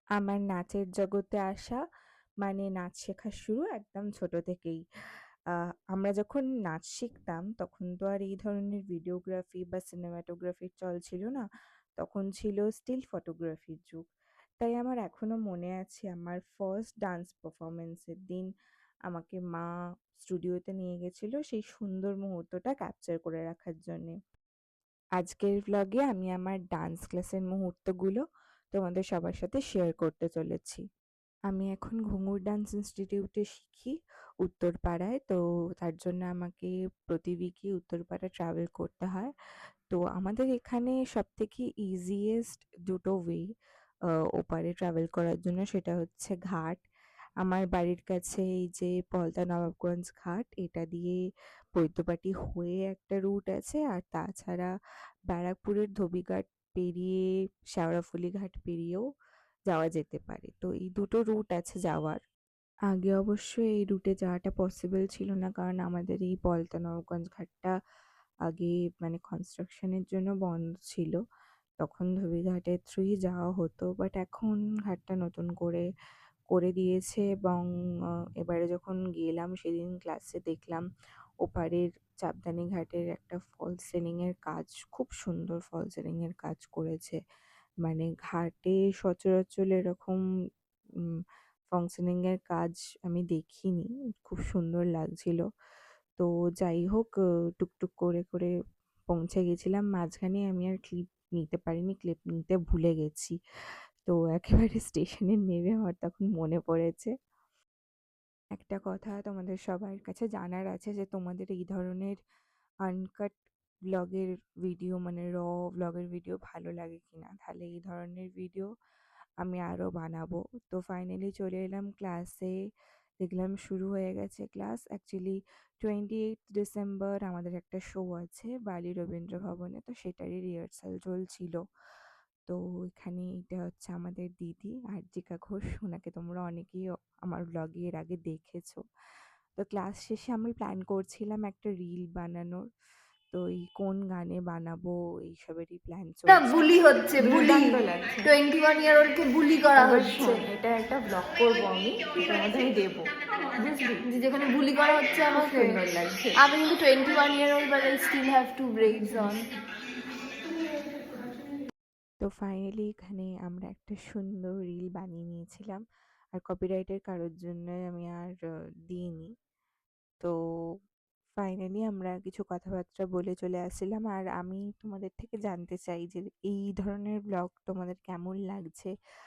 আমার নাচের জগতে আসা মানে নাচ শেখা শুরু একদম ছোট থেকেই। আ আমরা যখন নাচ শিখতাম তখন তো আর এই ধরনের ভিডিওগ্রাফি বা সিনেমাটোগ্রাফির চল ছিল না। তখন ছিল স্টিল ফটোগ্রাফির যুগ। তাই আমার এখনো মনে আছে আমার ফার্স্ট ডান্স পারফরম্যান্স এর দিন আমাকে মা স্টুডিওতে নিয়ে গেছিল সেই সুন্দর মুহূর্তটা ক্যাপচার করে রাখার জন্যে। আজকের ভ্লগে আমি আমার ডান্স ক্লাসের মুহূর্তগুলো তোমাদের সবার সাথে শেয়ার করতে চলেছি। আমি এখন ঘুঙুর ডান্স ইনস্টিটিউটে শিখি উত্তরপাড়ায়। তো তার জন্য আমাকে প্রতি উইকই উত্তরপাড়া ট্রাভেল করতে হয়। তো আমাদের এখানে সবথেকে ইজিয়েস্ট দুটো ওয়ে ওপারে ট্রাভেল করার জন্য, সেটা হচ্ছে ঘাট। আমার বাড়ির কাছে এই যে পলতা নবাবগঞ্জ ঘাট, এটা দিয়ে বৈদ্যবাটী হয়ে একটা রুট আছে, আর তাছাড়া ব্যারাকপুরের ধোবিঘাট পেরিয়ে শেওড়াফুলি ঘাট পেরিয়েও যাওয়া যেতে পারে। তো এই দুটো রুট আছে যাওয়ার। আগে অবশ্য এই রুটে যাওয়াটা পসিবল ছিল না, কারণ আমাদের এই পলতা নবাবগঞ্জ ঘাটটা আগে মানে কনস্ট্রাকশনের জন্য বন্ধ ছিল। তখন ধোবিঘাটের থ্রুই যাওয়া হতো, বাট এখন ঘাটটা নতুন করে করে দিয়েছে। এবং এবারে যখন গেলাম সেদিন ক্লাসে দেখলাম ওপারের চাপদানি ঘাটের একটা ফলস সিলিংয়ের কাজ, খুব সুন্দর ফলস সিলিংয়ের কাজ করেছে। মানে ঘাটে সচরাচর এরকম ফাংশনিং এর কাজ আমি দেখিনি। খুব সুন্দর লাগছিল। তো যাই হোক, টুকটুক করে করে পৌঁছে গেছিলাম। মাঝখানে আমি আর ক্লিপ নিতে পারিনি, ক্লিপ নিতে ভুলে গেছি। তো একেবারে স্টেশনে নেমে আমার তখন মনে পড়েছে। একটা কথা তোমাদের সবার কাছে জানার আছে যে তোমাদের এই ধরনের আনকাট ব্লগের ভিডিও মানে ব্লগের ভিডিও ভালো লাগে কিনা, তাহলে এই ধরনের ভিডিও আমি আরও বানাবো। তো ফাইনালি চলে এলাম ক্লাসে, দেখলাম শুরু হয়ে গেছে ক্লাস। অ্যাকচুয়ালি 28 ডিসেম্বর আমাদের একটা শো আছে বালি রবীন্দ্র ভবনে, তো সেটারই রিহার্সাল চলছিল। তো এখানে এটা হচ্ছে আমাদের দিদি আরজিকা ঘোষ, ওনাকে তোমরা অনেকেই আমার ব্লগে এর আগে দেখেছো। তো ক্লাস শেষে আমরা প্ল্যান করছিলাম একটা রিল বানানোর। তো এই কোন গানে বানাবো এইসবেরই প্ল্যান না, চলছে। বুলি হচ্ছে, বুলি। দুর্দান্ত লাগছে। 21 ইয়ার ওল্ডকে বুলি করা এবার হচ্ছে। শোন, এটা একটা ব্লগ করবো আমি, এটার মধ্যে আমি দেবো, বুঝলি? যেখানে বুলি করা হচ্ছে খুব আমাকে। সুন্দর লাগছে। আমি কিন্তু 21 year old, but I still have two braids on. তো ফাইনালি এখানে আমরা একটা সুন্দর রিল বানিয়ে নিয়েছিলাম। আর কপিরাইটের কারোর জন্য আমি আর দিইনি। তো ফাইনালি আমরা কিছু কথাবার্তা বলে চলে আসছিলাম। আর আমি তোমাদের থেকে জানতে চাই যে এই ধরনের ব্লগ তোমাদের কেমন লাগছে,